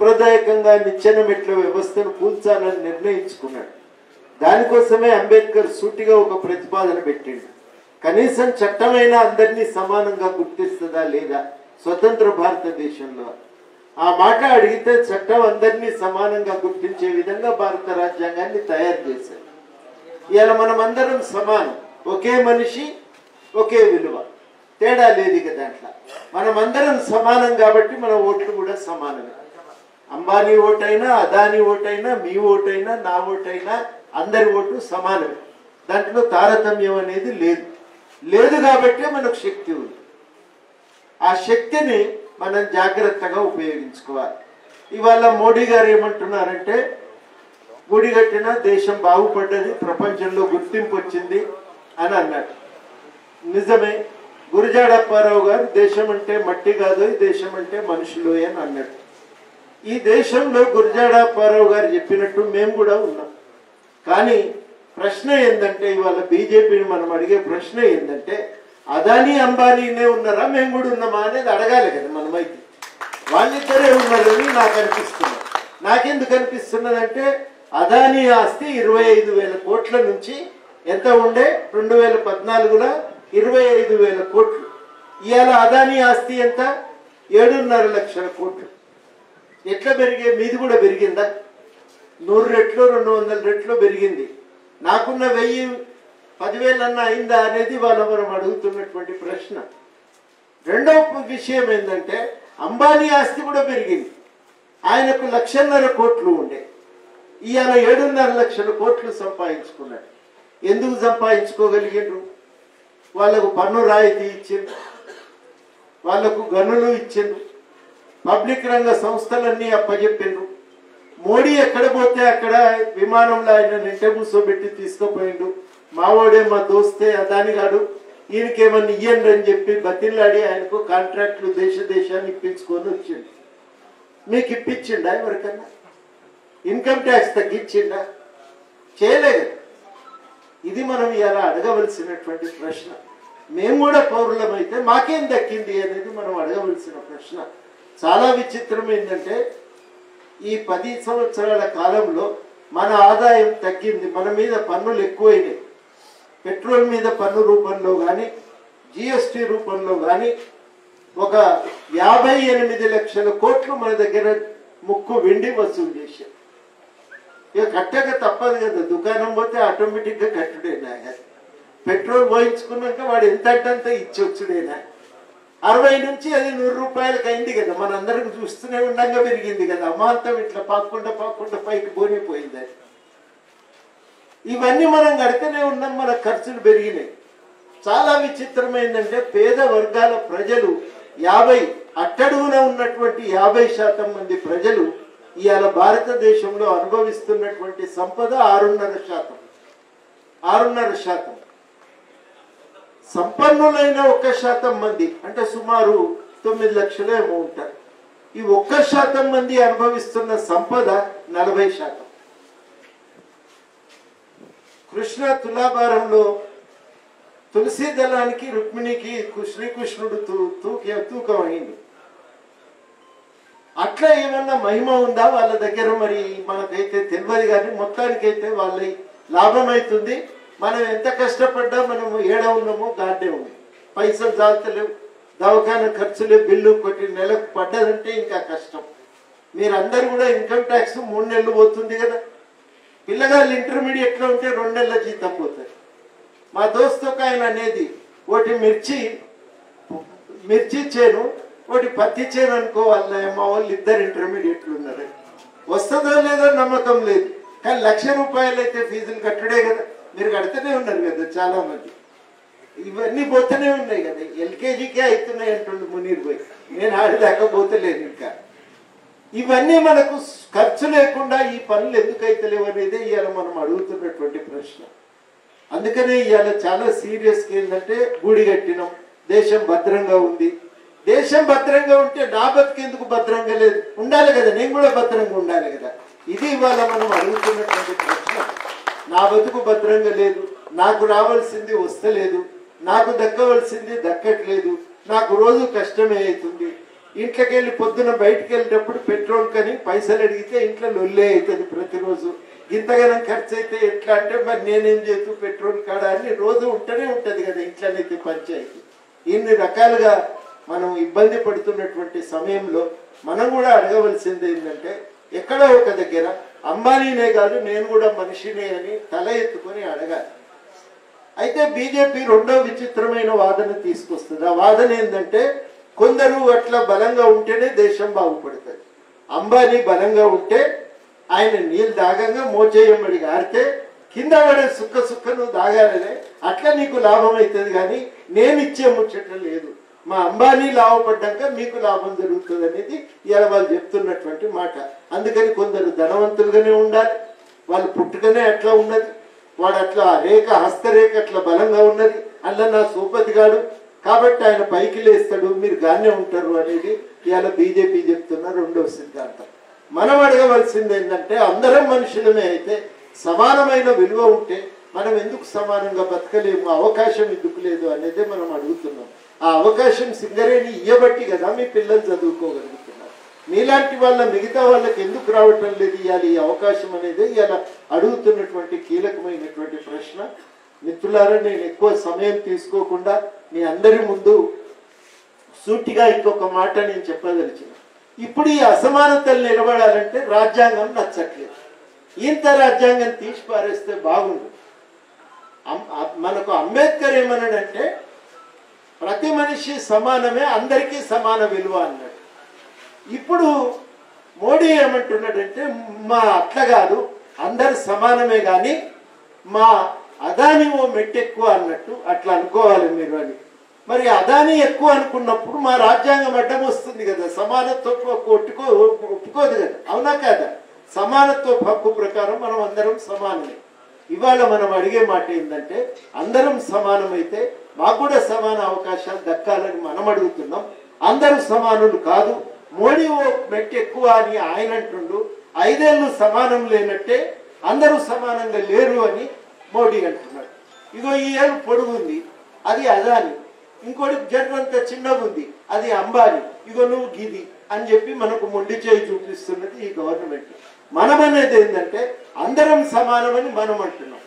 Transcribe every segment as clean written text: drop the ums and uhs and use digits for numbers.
సాంప్రదాయకంగా నిచ్చెన మెట్ల వ్యవస్థను కూల్చాలని నిర్ణయించుకున్నాడు. దానికోసమే అంబేద్కర్ సూటిగా ఒక ప్రతిపాదన పెట్టిండు. కనీసం చట్టమైనా అందరినీ సమానంగా గుర్తిస్తుందా లేదా స్వతంత్ర భారతదేశంలో? ఆ మాట అడిగితే చట్టం అందరినీ సమానంగా గుర్తించే విధంగా భారత రాజ్యాంగాన్ని తయారు చేశారు. ఇవాళ మనం అందరం సమానం, ఒకే మనిషి ఒకే విలువ, తేడా లేదు ఇక దాంట్లో. మనం అందరం సమానం కాబట్టి మన ఓట్లు కూడా సమానమే. అంబానీ ఓటైనా, అదానీ ఓటైనా, మీ ఓటైనా, నా ఓటైనా అందరి ఓటు సమానమే. దాంట్లో తారతమ్యం అనేది లేదు కాబట్టి మనకు శక్తి ఉంది. ఆ శక్తిని మనం జాగ్రత్తగా ఉపయోగించుకోవాలి. ఇవాళ మోడీ గారు ఏమంటున్నారంటే, గుడి కట్టిన దేశం బాగుపడ్డది, ప్రపంచంలో గుర్తింపు వచ్చింది అని అన్నాడు. నిజమే. గురజాడ అప్పారావు గారు దేశం అంటే మట్టి కాదు, దేశం అంటే మనుషులు అని అన్నాడు. ఈ దేశంలో గురజాడ అప్పారావు గారు చెప్పినట్టు మేము కూడా ఉన్నాం. కానీ ప్రశ్న ఏంటంటే, ఇవాళ బీజేపీని మనం అడిగే ప్రశ్న ఏంటంటే, అదానీ అంబానీనే ఉన్నారా, మేము కూడా ఉన్నామా అనేది అడగాలి కదా మనమైతే. వాళ్ళిద్దరే ఉన్నారని నాకు అనిపిస్తుంది. నాకెందుకు అనిపిస్తున్నదంటే, అదానీ ఆస్తి 25,000 కోట్ల నుంచి ఎంత ఉండే 2014లో 25,000 కోట్లు. ఇవాళ అదానీ ఆస్తి ఎంత? 7.5 లక్షల కోట్లు. ఎట్లా పెరిగే? మీది కూడా పెరిగిందా? 100 రెట్లు 200 రెట్లు పెరిగింది. నాకున్న 10,000 అన్నా అయిందా అనేది వాళ్ళ మనం అడుగుతున్నటువంటి ప్రశ్న. రెండవ విషయం ఏంటంటే, అంబానీ ఆస్తి కూడా పెరిగింది. ఆయనకు 1,50,000 కోట్లు ఉండే, ఇవాళ 7.5 లక్షల కోట్లు సంపాదించుకున్నాడు. ఎందుకు సంపాదించుకోగలిగిండ్రు? వాళ్ళకు పన్ను రాయితీ ఇచ్చిండ్రు, వాళ్లకు గనులు ఇచ్చిండ్రు, పబ్లిక్ రంగ సంస్థలన్నీ అప్పచెప్పిండ్రు. మోడీ ఎక్కడ పోతే అక్కడ విమానంలో ఆయన నింట కూర్చోబెట్టి తీసుకుపోయిండు. మావోడే మా దోస్తే అదానిగాడు, ఈయనకేమన్నా ఇయ్యండి అని చెప్పి బతిల్లాడి ఆయనకు కాంట్రాక్టులు దేశాన్ని ఇప్పించుకొని వచ్చిండు. మీకు ఇప్పించిండా? ఎవరికన్నా ఇన్కమ్ ట్యాక్స్ తగ్గించిండా? చేయలేదు. ఇది మనం ఇలా అడగవలసినటువంటి ప్రశ్న. మేము కూడా పౌరులమైతే మాకేం దక్కింది అనేది మనం అడగవలసిన ప్రశ్న. చాలా విచిత్రం ఏంటంటే, ఈ 10 సంవత్సరాల కాలంలో మన ఆదాయం తగ్గింది, మన మీద పన్నులు ఎక్కువైనాయి. పెట్రోల్ మీద పన్ను రూపంలో కానీ, జిఎస్టీ రూపంలో కానీ ఒక 58 లక్షల కోట్లు మన దగ్గర ముక్కు వెండి వసూలు చేశాం. ఇక కట్టక తప్పదు కదా, దుకాణం పోతే ఆటోమేటిక్గా కట్టుడేనా. పెట్రోల్ పోయించుకున్నాక వాడు ఎంత అంత ఇచ్చొచ్చుడేనా. 60 నుంచి అది 100 రూపాయలకు అయింది కదా, మనందరికి చూస్తూనే ఉండగా పెరిగింది కదా. అమాంతం ఇట్లా పాక్కుండా పైకి పోనిపోయింది అది. ఇవన్నీ మనం కడితేనే ఉన్నాం, మన ఖర్చులు పెరిగినాయి. చాలా విచిత్రమైందంటే, పేద వర్గాల ప్రజలు 50 అట్టడుగున ఉన్నటువంటి 50% మంది ప్రజలు ఇవాళ భారతదేశంలో అనుభవిస్తున్నటువంటి సంపద 6.5%. 6.5%. సంపన్నులైన 1% మంది అంటే సుమారు 9 లక్షలు ఏమో ఉంటారు. ఈ 1% మంది అనుభవిస్తున్న సంపద 40%. కృష్ణ తులాభారంలో తులసి దళానికి రుక్మిణికి శ్రీకృష్ణుడు తూకం అయింది. అట్లా ఏమన్నా మహిమ ఉందా వాళ్ళ దగ్గర? మరి మనకైతే తెలియదు. కానీ మొత్తానికైతే వాళ్ళ లాభం అవుతుంది. మనం ఎంత కష్టపడ్డా మనము ఏడ ఉన్నామో గాడ్డే ఉంది. పైసలు జాతలేవు, దవాఖాన ఖర్చులే, బిల్లు కొట్టి నెలకు పడ్డదంటే ఇంకా కష్టం. మీరందరూ కూడా ఇన్కమ్ ట్యాక్స్ 3 నెలలు పోతుంది కదా. పిల్లగాళ్ళు ఇంటర్మీడియట్లో ఉంటే 2 నెలల జీతం పోతుంది. మా దోస్తు ఒక ఆయన అనేది, ఒకటి మిర్చి చేను, ఒకటి పత్తి చేను అనుకోవాలి. మా వాళ్ళు ఇద్దరు ఇంటర్మీడియట్లు ఉన్నారు. వస్తుందో లేదో నమ్మకం లేదు. కానీ 1,00,000 రూపాయలు అయితే ఫీజులు కట్టుడే కదా. మీరు కడుతూనే ఉన్నారు కదా చాలా మంది. ఇవన్నీ పోతూనే ఉన్నాయి కదా. ఎల్కేజీకే అవుతున్నాయి అంటుండే మునీర్ పోయి, నేను ఆడిదాకా పోతలేను ఇంకా. ఇవన్నీ మనకు ఖర్చు లేకుండా ఈ పనులు ఎందుకు అవుతలేవు అనేది ఇవాళ మనం అడుగుతున్నటువంటి ప్రశ్న. అందుకనే ఇవాళ చాలా సీరియస్గా ఏంటంటే, గుడి కట్టినాం, దేశం భద్రంగా ఉంది. దేశం భద్రంగా ఉంటే నా బతికేందుకు భద్రంగా లేదు? ఉండాలి కదా, నేను కూడా భద్రంగా ఉండాలి కదా. ఇది ఇవాళ మనం అడుగుతున్నటువంటి ప్రశ్న. నా బతుకు భద్రంగా లేదు, నాకు రావాల్సింది వస్తలేదు, నాకు దక్కవలసింది దక్కట్లేదు, నాకు రోజు కష్టమే అవుతుంది. ఇంట్లోకి వెళ్ళి పొద్దున బయటికి వెళ్ళేటప్పుడు పెట్రోల్ కని పైసలు అడిగితే ఇంట్లో లొల్లే అవుతుంది ప్రతిరోజు. ఇంతగానం ఖర్చు అయితే ఎట్లా అంటే మరి నేనేం చేస్తూ పెట్రోల్ కాడ అని రోజు ఉంటూనే ఉంటుంది కదా ఇంట్లోనైతే పంచాయతీ. ఇన్ని రకాలుగా మనం ఇబ్బంది పడుతున్నటువంటి సమయంలో మనం కూడా అడగవలసింది ఏంటంటే ఎక్కడో ఒక దగ్గర అంబానీనే కాదు నేను కూడా మనిషినే అని తల ఎత్తుకొని అడగాలి. అయితే బీజేపీ రెండో విచిత్రమైన వాదన తీసుకొస్తుంది. ఆ వాదన ఏంటంటే కొందరు అట్లా బలంగా ఉంటేనే దేశం బాగుపడుతుంది. అంబానీ బలంగా ఉంటే ఆయన నీళ్ళు దాగంగా మోచేయమ్మడి గారితే కింద పడే సుక్క నువ్వు దాగాలనే అట్లా నీకు లాభం అవుతుంది, కానీ నేను ఇచ్చే ముచ్చట లేదు. మా అంబానీ లాభపడ్డాక మీకు లాభం జరుగుతుంది అనేది ఇలా వాళ్ళు చెప్తున్నటువంటి మాట. అందుకని కొందరు ధనవంతులుగానే ఉండాలి, వాళ్ళు పుట్టుకనే అట్లా ఉన్నది, వాడు అట్లా రేఖ హస్తరేఖ అట్లా బలంగా ఉన్నది, అట్లా నా సూపతిగాడు కాబట్టి ఆయన పైకి లేస్తాడు మీరు గానే ఉంటారు అనేది ఇవాళ బీజేపీ చెప్తున్న రెండవ సిద్ధాంతం. మనం అడగవలసింది ఏంటంటే అందరం మనుషులమే అయితే సమానమైన విలువ ఉంటే మనం ఎందుకు సమానంగా బతకలేము, అవకాశం ఎందుకు లేదు అనేది మనం అడుగుతున్నాం. ఆ అవకాశం సింగరేణి ఇయ్యబట్టి కదా మీ పిల్లలు చదువుకోగలుగుతున్నారు. మీలాంటి వాళ్ళ మిగతా వాళ్ళకి ఎందుకు రావటం లేదు ఇవాళ ఈ అవకాశం అనేది ఇవాళ అడుగుతున్నటువంటి కీలకమైనటువంటి ప్రశ్న. మిత్రులారా, నేను ఎక్కువ సమయం తీసుకోకుండా మీ అందరి ముందు సూటిగా ఇంకొక మాట నేను చెప్పదలిచిన. ఇప్పుడు ఈ అసమానతలు నిలబడాలంటే రాజ్యాంగం నచ్చట్లేదు. ఇంత రాజ్యాంగం తీసి పారేస్తే బాగుండు. మనకు అంబేద్కర్ ఏమన్నాడంటే ప్రతి మనిషి సమానమే, అందరికీ సమాన విలువ అన్నాడు. ఇప్పుడు మోడీ ఏమంటున్నాడంటే మా అట్లా కాదు అందరు సమానమే కానీ మా అదాని ఓ మెట్టు ఎక్కువ అన్నట్టు అట్లా అనుకోవాలి మీరు అని. మరి అదాని ఎక్కువ అనుకున్నప్పుడు మా రాజ్యాంగం అడ్డం వస్తుంది కదా, సమానత్వ ఒప్పుకోదు కదా, అవునా కాదా? సమానత్వ హక్కు ప్రకారం మనం అందరం సమానమే. ఇవాళ మనం అడిగే మాట ఏంటంటే అందరం సమానమైతే మాకు కూడా సమాన అవకాశాలు దక్కాలని మనం అడుగుతున్నాం. అందరూ సమానులు కాదు, మోడీ ఓ మెట్టు ఎక్కువ అని ఆయన అంటుండు. 5 ఏళ్ళు సమానం లేనట్టే అందరూ సమానంగా లేరు అని మోడీ అంటున్నాడు. ఇగో ఈ ఏళ్ళు పొడుగుంది అది అదాని, ఇంకోటి జర్రంత చిన్నగా ఉంది అది అంబానీ, ఇగో నువ్వు గిది అని చెప్పి మనకు మొండి చేయి చూపిస్తున్నది ఈ గవర్నమెంట్. మనం అనేది ఏంటంటే అందరం సమానమని మనం అంటున్నాం.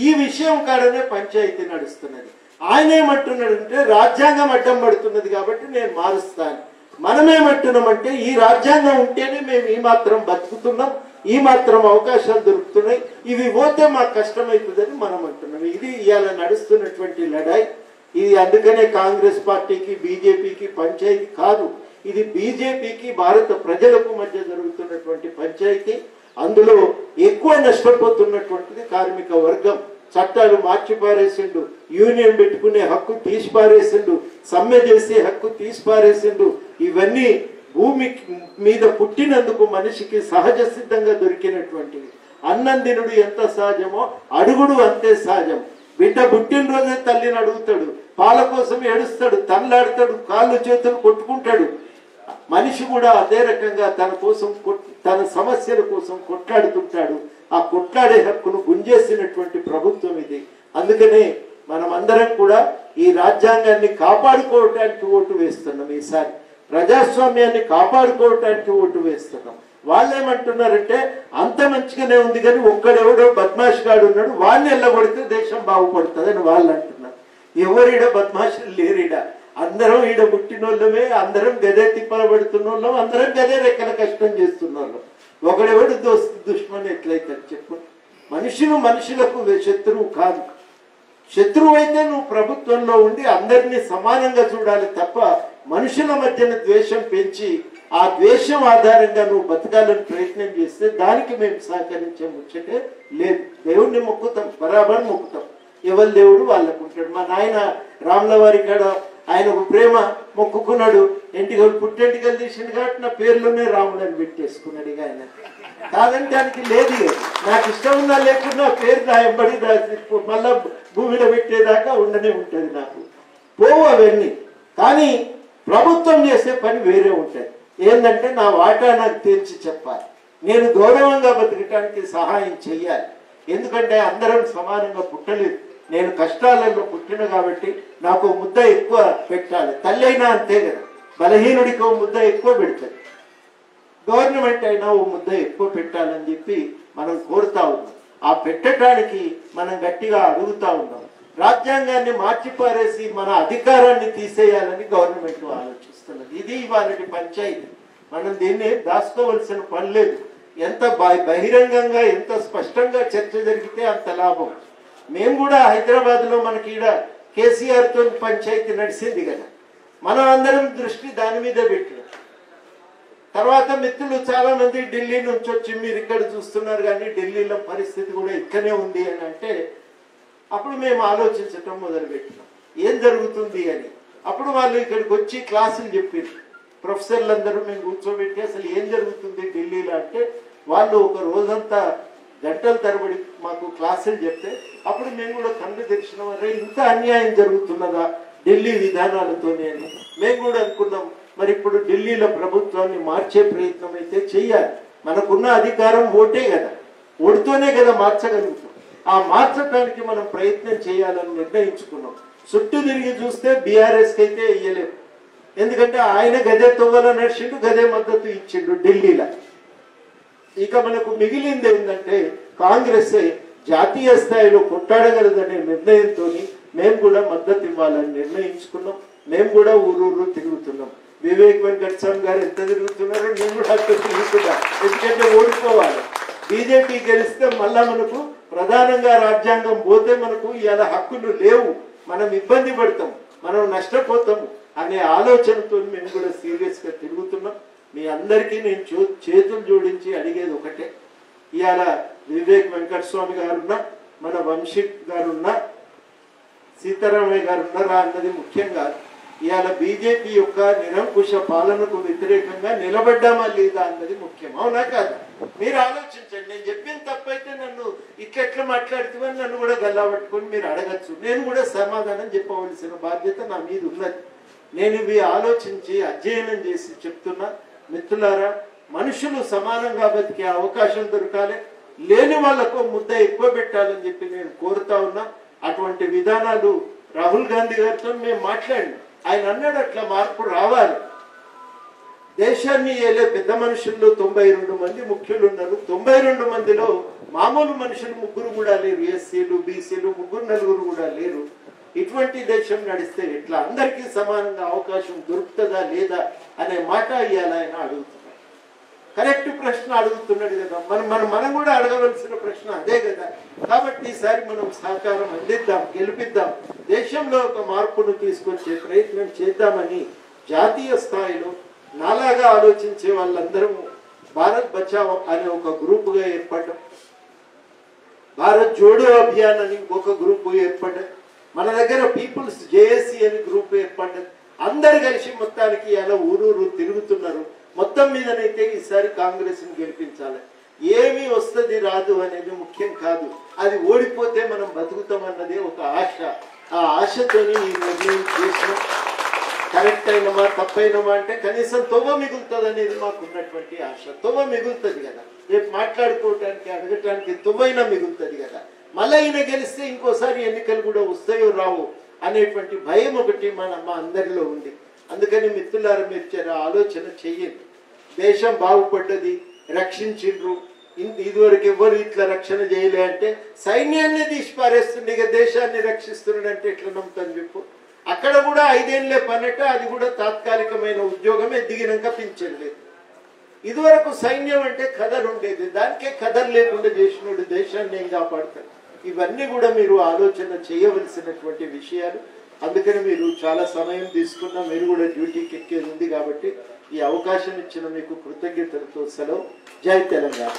ఈ విషయం కాడనే పంచాయతీ నడుస్తున్నది. ఆయన ఏమంటున్నాడంటే రాజ్యాంగం అడ్డం పడుతున్నది కాబట్టి నేను మారుస్తాను. మనమేమంటున్నామంటే ఈ రాజ్యాంగం ఉంటేనే మేము ఈ మాత్రం బతుకుతున్నాం, ఈ మాత్రం అవకాశాలు దొరుకుతున్నాయి, ఇవి పోతే మాకు కష్టమవుతుందని మనం అంటున్నాం. ఇది ఇవాళ నడుస్తున్నటువంటి లడాయి. ఇది అందుకనే కాంగ్రెస్ పార్టీకి బీజేపీకి పంచాయతీ కాదు, ఇది బీజేపీకి భారత ప్రజలకు మధ్య జరుగుతున్నటువంటి పంచాయతీ. అందులో ఎక్కువ నష్టపోతున్నటువంటిది కార్మిక వర్గం. చట్టాలు మార్చి పారేసిండు, యూనియన్ పెట్టుకునే హక్కు తీసి పారేసిండు, సమ్మె చేసే హక్కు తీసి పారేసిండు. ఇవన్నీ భూమి మీద పుట్టినందుకు మనిషికి సహజ సిద్ధంగా దొరికినటువంటివి. అన్నం తినుడు ఎంత సహజమో అడుగుడు అంతే సహజం. బిడ్డ పుట్టినరోజే తల్లిని అడుగుతాడు, పాల కోసం ఏడుస్తాడు, తనలాడతాడు, కాళ్ళు చేతులు కొట్టుకుంటాడు. మనిషి కూడా అదే రకంగా తన కోసం తన సమస్యల కోసం కొట్లాడుతుంటాడు. ఆ కొట్లాడే హక్కును గుంజేసినటువంటి ప్రభుత్వం ఇది. అందుకనే మనం అందరం కూడా ఈ రాజ్యాంగాన్ని కాపాడుకోవటానికి ఓటు వేస్తున్నాం. ఈసారి ప్రజాస్వామ్యాన్ని కాపాడుకోవటానికి ఓటు వేస్తున్నాం. వాళ్ళు ఏమంటున్నారంటే అంత మంచిగానే ఉంది కానీ ఒక్కడెవడో బద్మాష్ గాడు ఉన్నాడు, వాడిని ఎల్లగొడితే దేశం బాగుపడుతుంది అని వాళ్ళు అంటున్నారు. ఎవరిడ బద్మాషులు లేరిడ, అందరం ఈడ పుట్టినోళ్ళమే, అందరం గదే తిప్పలబడుతున్న వాళ్ళం, అందరం గదే రెక్కల కష్టం చేస్తున్న వాళ్ళం. ఒకడెవడు దుష్మని ఎట్లయితాడు చెప్పు? మనుషులకు శత్రువు కాదు. శత్రువు అయితే నువ్వు ప్రభుత్వంలో ఉండి అందరినీ సమానంగా చూడాలి తప్ప మనుషుల మధ్యన ద్వేషం పెంచి ఆ ద్వేషం ఆధారంగా నువ్వు బతకాలని ప్రయత్నం చేస్తే దానికి మేము సహకరించే ముచ్చటే లేదు. దేవుణ్ణి మొక్కుతాం, బరాబర్ మొక్కుతాం. ఎవరి దేవుడు వాళ్ళకు ఉంటాడు. మా నాయన రాముల వారి కాడ ఆయనకు ప్రేమ మొక్కుకున్నాడు, ఎంటికలు పుట్టెంటికలు తీసిండు కాబట్టి నా పేర్లోనే రాముడు అని పెట్టేసుకున్నాడు. ఇక ఆయన కాదంటే ఆయనకి లేదు, నాకు ఇష్టం ఉన్నా లేకున్నా పేరు నా ఎంబడి మళ్ళా భూమిలో పెట్టేదాకా ఉండనే ఉంటుంది. నాకు పోవు అవన్నీ. కానీ ప్రభుత్వం చేసే పని వేరే ఉంటుంది. ఏంటంటే నా వాటా నాకు తెలిసి చెప్పాలి, నేను గౌరవంగా బతకటానికి సహాయం చెయ్యాలి. ఎందుకంటే అందరం సమానంగా పుట్టలేదు. నేను కష్టాలలో పుట్టిన కాబట్టి నాకు ముద్ద ఎక్కువ పెట్టాలి. తల్లి అయినా అంతే కదా, బలహీనుడికి ఓ ముద్ద ఎక్కువ పెడతారు, గవర్నమెంట్ అయినా ఓ ముద్ద ఎక్కువ పెట్టాలని చెప్పి మనం కోరుతా ఉన్నాం. ఆ పెట్టడానికి మనం గట్టిగా అడుగుతా ఉన్నాం. రాజ్యాంగాన్ని మార్చిపారేసి మన అధికారాన్ని తీసేయాలని గవర్నమెంట్ ఆలోచిస్తున్నది. ఇది ఇవాళ పంచాయతీ. మనం దీన్ని దాచుకోవలసిన పని లేదు. ఎంత బహిరంగంగా ఎంత స్పష్టంగా చర్చ జరిగితే అంత లాభం. మేము కూడా హైదరాబాద్లో మనకి ఈడ కేసీఆర్తో పంచాయతీ నడిచింది కదా, మనం అందరం దృష్టి దాని మీద పెట్టినాం. తర్వాత మిత్రులు చాలా మంది ఢిల్లీ నుంచి వచ్చి మీరు ఇక్కడ చూస్తున్నారు కానీ ఢిల్లీలో పరిస్థితి కూడా ఇక్కడనే ఉంది అని అంటే అప్పుడు మేము ఆలోచించటం మొదలుపెట్టినాం ఏం జరుగుతుంది అని. అప్పుడు వాళ్ళు ఇక్కడికి వచ్చి క్లాసులు చెప్పారు, ప్రొఫెసర్లందరూ మేము కూర్చోబెట్టి అసలు ఏం జరుగుతుంది ఢిల్లీలో అంటే వాళ్ళు ఒక రోజంతా గంటల తరబడి మాకు క్లాసులు చెప్తే అప్పుడు మేము కూడా కళ్ళు తెరిచినాం, అరే ఇంత అన్యాయం జరుగుతున్నదా ఢిల్లీ విధానాలతోనే అని మేము కూడా అనుకున్నాం. మరి ఇప్పుడు ఢిల్లీలో ప్రభుత్వాన్ని మార్చే ప్రయత్నం అయితే చెయ్యాలి. మనకున్న అధికారం ఓటే కదా, ఓటుతోనే కదా మార్చగలుగుతాం. ఆ మార్చడానికి మనం ప్రయత్నం చేయాలని నిర్ణయించుకున్నాం. చుట్టూ తిరిగి చూస్తే బీఆర్ఎస్కి అయితే ఇయ్యలేము, ఎందుకంటే ఆయన గదే తొవ్వలో నడిచిండు, గదే మద్దతు ఇచ్చిండు ఢిల్లీలో. ఇక మనకు మిగిలింది ఏంటంటే కాంగ్రెస్ జాతీయ స్థాయిలో కొట్టాడగలదనే నిర్ణయంతో మేము కూడా మద్దతు ఇవ్వాలని నిర్ణయించుకున్నాం. మేము కూడా ఊరూరు తిరుగుతున్నాం. వివేక్ వెంకటస్వామి గారు ఎంత తిరుగుతున్నారో నేను కూడా అక్కడ తిరుగుతున్నా, ఎందుకంటే ఓడిపోవాలి. బీజేపీ గెలిస్తే మళ్ళా మనకు ప్రధానంగా రాజ్యాంగం పోతే మనకు ఇలా హక్కులు లేవు, మనం ఇబ్బంది పడతాం, మనం నష్టపోతాము అనే ఆలోచనతో మేము కూడా సీరియస్గా తిరుగుతున్నాం. మీ అందరికీ నేను చేతులు జోడించి అడిగేది ఒకటే, ఇవాళ వివేక్ వెంకటస్వామి గారున్నా, మన వంశీ గారున్నా, సీతారామయ్య గారు ఉన్నారా అన్నది ముఖ్యం కాదు. ఇవాళ బీజేపీ యొక్క నిరంకుశ పాలనకు వ్యతిరేకంగా నిలబడ్డామా లేదా అన్నది ముఖ్యం. అవునా కాదు? మీరు ఆలోచించండి. నేను చెప్పిన తప్పైతే నన్ను ఇట్లా మాట్లాడుతామని నన్ను కూడా గల్లా పట్టుకొని మీరు అడగచ్చు, నేను కూడా సమాధానం చెప్పవలసిన బాధ్యత నా మీద ఉన్నది. నేను ఇవి ఆలోచించి అధ్యయనం చేసి చెప్తున్నా. మిత్రులారా, మనుషులు సమానంగా బతికే అవకాశం దొరకాలి, లేని వాళ్ళకు ముద్ద ఎక్కువ పెట్టాలని చెప్పి నేను కోరుతా ఉన్నా. అటువంటి విధానాలు రాహుల్ గాంధీ గారితో మేము మాట్లాడినాం. ఆయన అన్నాడు అట్లా మార్పు రావాలి. దేశాన్ని ఏలే పెద్ద మనుషుల్లో 92 మంది ముఖ్యులు ఉన్నారు. 92 మందిలో మామూలు మనుషులు 3 కూడా లేరు, ఎస్సీలు బీసీలు 3-4 కూడా లేరు. ఇటువంటి దేశం నడిస్తే ఎట్లా? అందరికీ సమానంగా అవకాశం దొరుకుతుందా లేదా అనే మాట ఇవాళ ఆయన అడుగుతున్నారు. కరెక్ట్ ప్రశ్న అడుగుతున్నాడు కదా, మనం కూడా అడగవలసిన ప్రశ్న అదే కదా. కాబట్టి ఈసారి మనం సహకారం అందిద్దాం, గెలిపిద్దాం, దేశంలో ఒక మార్పును తీసుకొచ్చే ప్రయత్నం చేద్దామని జాతీయ స్థాయిలో నాలాగా ఆలోచించే వాళ్ళందరూ భారత్ బచావో అనే ఒక గ్రూపుగా ఏర్పడ్డాం, భారత్ జోడో అభియాన్ అని ఒక గ్రూపు ఏర్పడ్డది, మన దగ్గర పీపుల్స్ జేఏసీ అని గ్రూప్ ఏర్పడ్డది. అందరు కలిసి మొత్తానికి ఇలా ఊరూరు తిరుగుతున్నారు. మొత్తం మీదనైతే ఈసారి కాంగ్రెస్ ని గెలిపించాలి. ఏమి వస్తుంది రాదు అనేది ముఖ్యం కాదు, అది ఓడిపోతే మనం బతుకుతామన్నదే ఒక ఆశ. ఆ ఆశతోని ఈ నిర్ణయం చేసినాం. కరెక్ట్ అయినమా తప్పైనమా అంటే కనీసం తొవ్వ మిగులుతుంది అనేది మాకు ఉన్నటువంటి ఆశ. తొవ్వ మిగులుతుంది కదా, రేపు మాట్లాడుకోవటానికి అడగటానికి తొవ్వైనా మిగులుతుంది కదా. మళ్ళీ ఈయన గెలిస్తే ఇంకోసారి ఎన్నికలు కూడా వస్తాయో రావు అనేటువంటి భయం ఒకటి మా అందరిలో ఉంది. అందుకని మిత్రులారా, మీరు ఆలోచన చెయ్యండి. దేశం బాగుపడ్డది, రక్షించిండ్రు, ఇదివరకు ఎవరు ఇట్లా రక్షణ చేయలే అంటే సైన్యాన్ని తీసి పారేస్తుండే, ఇక దేశాన్ని రక్షిస్తున్నాడు అంటే ఎట్లా నమ్ముతాను చెప్పు. అక్కడ కూడా 5 ఏళ్లే పనట, అది కూడా తాత్కాలికమైన ఉద్యోగమే, దిగినాక పింఛన్ లేదు. ఇదివరకు సైన్యం అంటే ఖదర్ ఉండేది, దానికే ఖదర్ లేకుండా చేసినోడు దేశాన్ని ఏం కాపాడుతాడు. ఇవన్నీ కూడా మీరు ఆలోచన చేయవలసినటువంటి విషయాలు. అందుకని మీరు చాలా సమయం తీసుకున్నా, మీరు కూడా డ్యూటీకి ఎక్కేది ఉంది కాబట్టి ఈ అవకాశం ఇచ్చిన మీకు కృతజ్ఞతలతో సెలవు. జై తెలంగాణ.